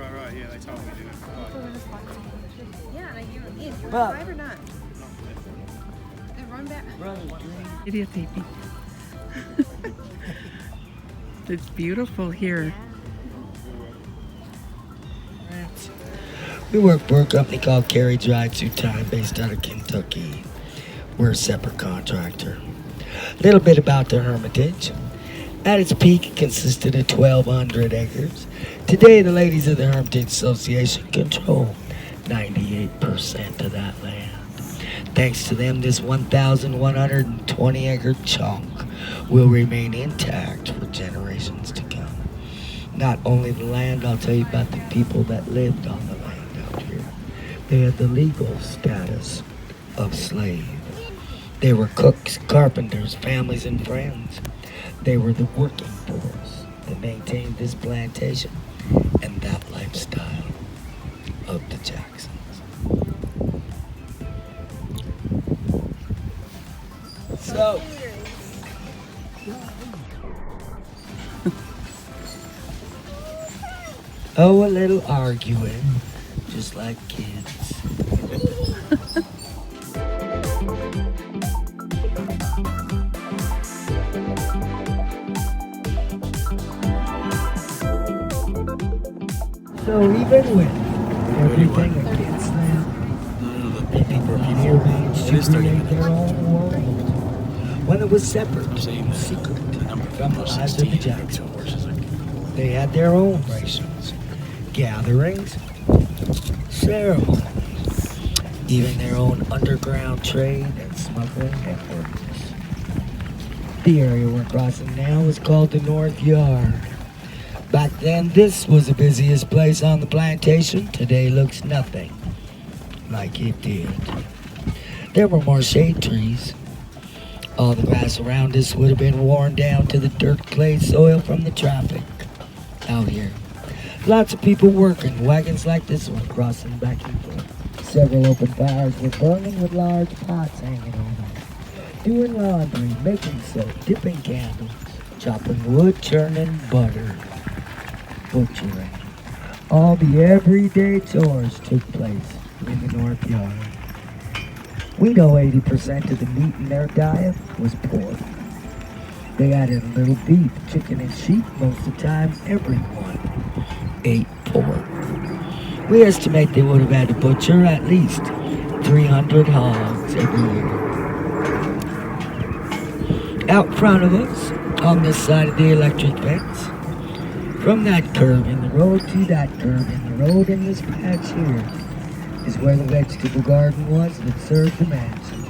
Right, yeah, they told me to do it. Yeah, like you drive or not? And run back. Videotaping. It's beautiful here. We work for a company called Carriage Ride Through Time based out of Kentucky. We're a separate contractor. A little bit about the Hermitage. At its peak, it consisted of 1,200 acres. Today, the ladies of the Hermitage Association control 98% of that land. Thanks to them, this 1,120 acre chunk will remain intact for generations to come. Not only the land, I'll tell you about the people that lived on the land out here. They had the legal status of slave. They were cooks, carpenters, families, and friends. They were the working force that maintained this plantation and that lifestyle of the Jacksons. So, oh, a little arguing, just like kids. So even with everything against them, they did not arrange to create their own world. When it was separate, secret from the lives of the Jacksons. They had their own rations, gatherings, ceremonies, even their own underground trade and smuggling networks. The area we're crossing now is called the North Yard. Back then, this was the busiest place on the plantation. Today looks nothing like it did. There were more shade trees. All the grass around us would have been worn down to the dirt clay soil from the traffic out here. Lots of people working, wagons like this one crossing back and forth. Several open fires were burning with large pots hanging on them. Doing laundry, making soap, dipping candles, chopping wood, churning butter, butchering. All the everyday chores took place in the North Yard. We know 80% of the meat in their diet was pork. They added a little beef, chicken, and sheep. Most of the time, everyone ate pork. We estimate they would have had to butcher at least 300 hogs every year. Out front of us, on this side of the electric fence, from that curve in the road to that curve in the road in this patch here, is where the vegetable garden was that served the mansion.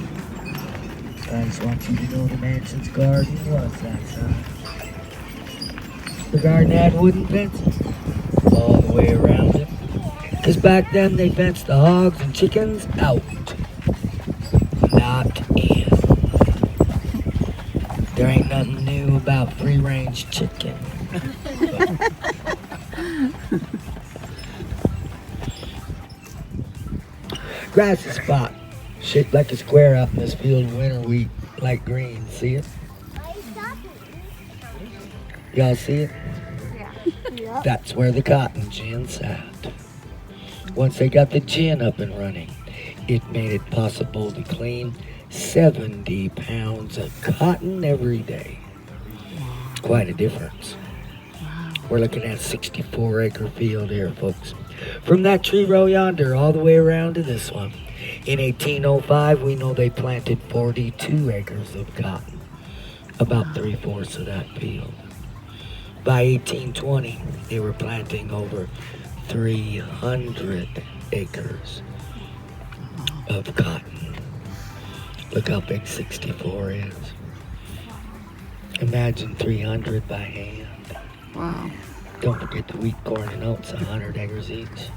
I just want you to know the mansion's garden was that size. The garden had wooden fences all the way around it, because back then they fenced the hogs and chickens out, not in. There ain't nothing new about free-range chicken. Grass is spot, shaped like a square out in this field of winter wheat, light green. See it? Y'all see it? Yeah. That's where the cotton gin sat. Once they got the gin up and running, it made it possible to clean 70 pounds of cotton every day. Quite a difference. We're looking at a 64-acre field here, folks. From that tree row yonder all the way around to this one. In 1805, we know they planted 42 acres of cotton, about 3/4 of that field. By 1820, they were planting over 300 acres of cotton. Look how big 64 is. Imagine 300 by hand. Wow. Don't forget the wheat, corn, and oats, 100 acres each.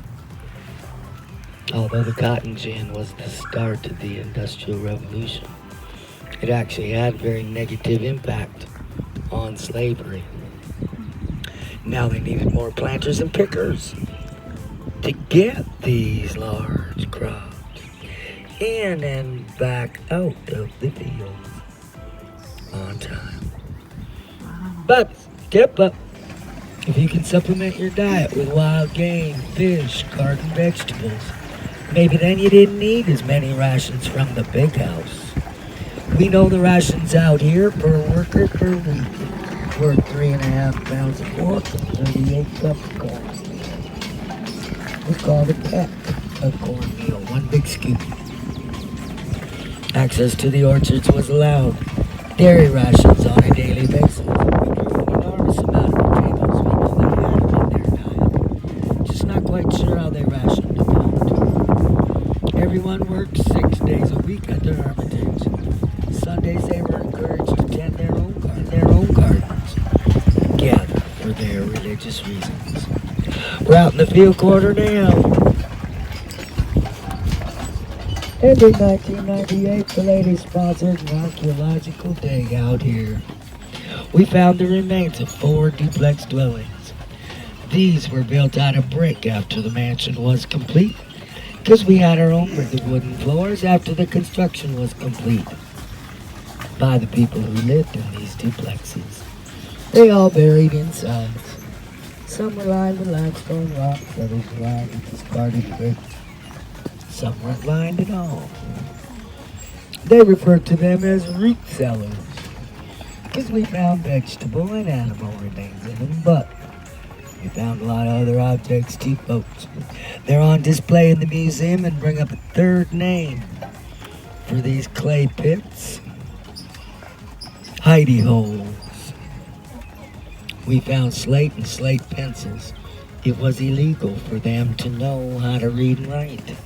Although the cotton gin was the start of the Industrial Revolution, it actually had a very negative impact on slavery. Now they needed more planters and pickers to get these large crops in and back out of the field on time. But, step up. If you can supplement your diet with wild game, fish, garden vegetables, maybe then you didn't need as many rations from the big house. We know the rations out here per worker per week were 3.5 pounds of pork and 38 cups of corn. We called a peck of cornmeal, one big scoop. Access to the orchards was allowed. Dairy rations on a daily basis. We grew an enormous amount of potatoes. We know they had them in their diet. Just not quite sure how they rationed them out. Everyone worked 6 days a week at their Hermitage. Sundays they were encouraged to tend their own gardens, gather for their religious reasons. We're out in the field quarter now. And in 1998, the lady sponsored an archaeological dig out here. We found the remains of 4 duplex dwellings. These were built out of brick after the mansion was complete, because we had our own wooden floors after the construction was complete. By the people who lived in these duplexes. They all buried inside. Some were lined with limestone rock, others were lined with discarded brick. Some weren't lined at all. They referred to them as root cellars, because we found vegetable and animal remains in them, but we found a lot of other objects too, folks. They're on display in the museum and bring up a third name for these clay pits. Hidey holes. We found slate and slate pencils. It was illegal for them to know how to read and write.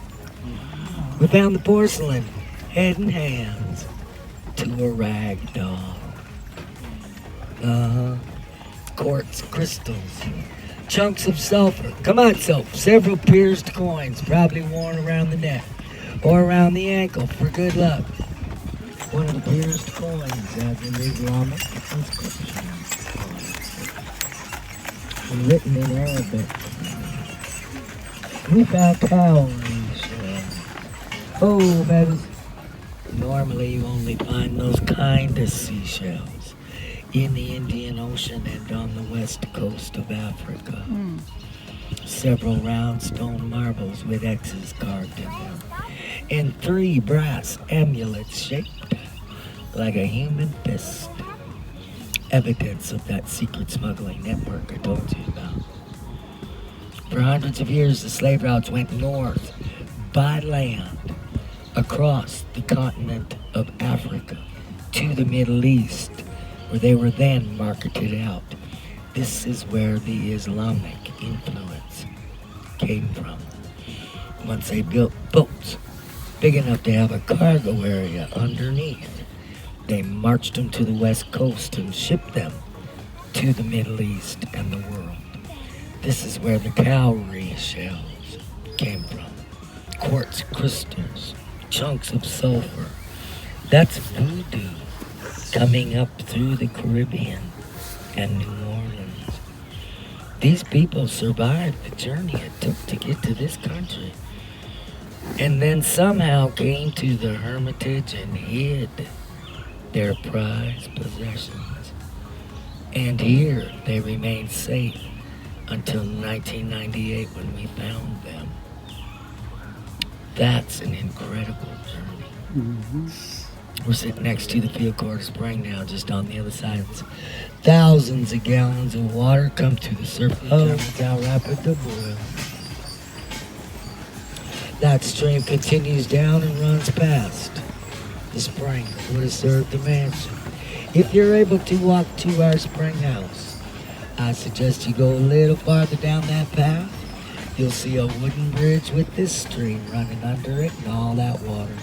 We found the porcelain, head and hands, to a rag doll. Quartz crystals, chunks of sulfur, come on soap, several pierced coins, probably worn around the neck or around the ankle for good luck. One of the pierced coins has an Islamic inscription written in Arabic. We found cowrie shells. Oh, that is... Normally you only find those kind of seashells in the Indian Ocean and on the west coast of Africa. Several round stone marbles with X's carved in them, and 3 brass amulets shaped like a human fist. Evidence of that secret smuggling network I told you about. For hundreds of years, the slave routes went north by land across the continent of Africa to the Middle East, where they were then marketed out. This is where the Islamic influence came from. Once they built boats big enough to have a cargo area underneath, they marched them to the west coast and shipped them to the Middle East and the world. This is where the cowrie shells came from. Quartz crystals, chunks of sulfur. That's voodoo coming up through the Caribbean and New Orleans. These people survived the journey it took to get to this country, and then somehow came to the Hermitage and hid their prized possessions. And here they remained safe until 1998 when we found them. That's an incredible journey. We're sitting next to the field quarter spring now, just on the other side. Thousands of gallons of water come to the surface. Determines how rapid the boil. That stream continues down and runs past the spring that would have served the mansion. If you're able to walk to our spring house, I suggest you go a little farther down that path. You'll see a wooden bridge with this stream running under it and all that water.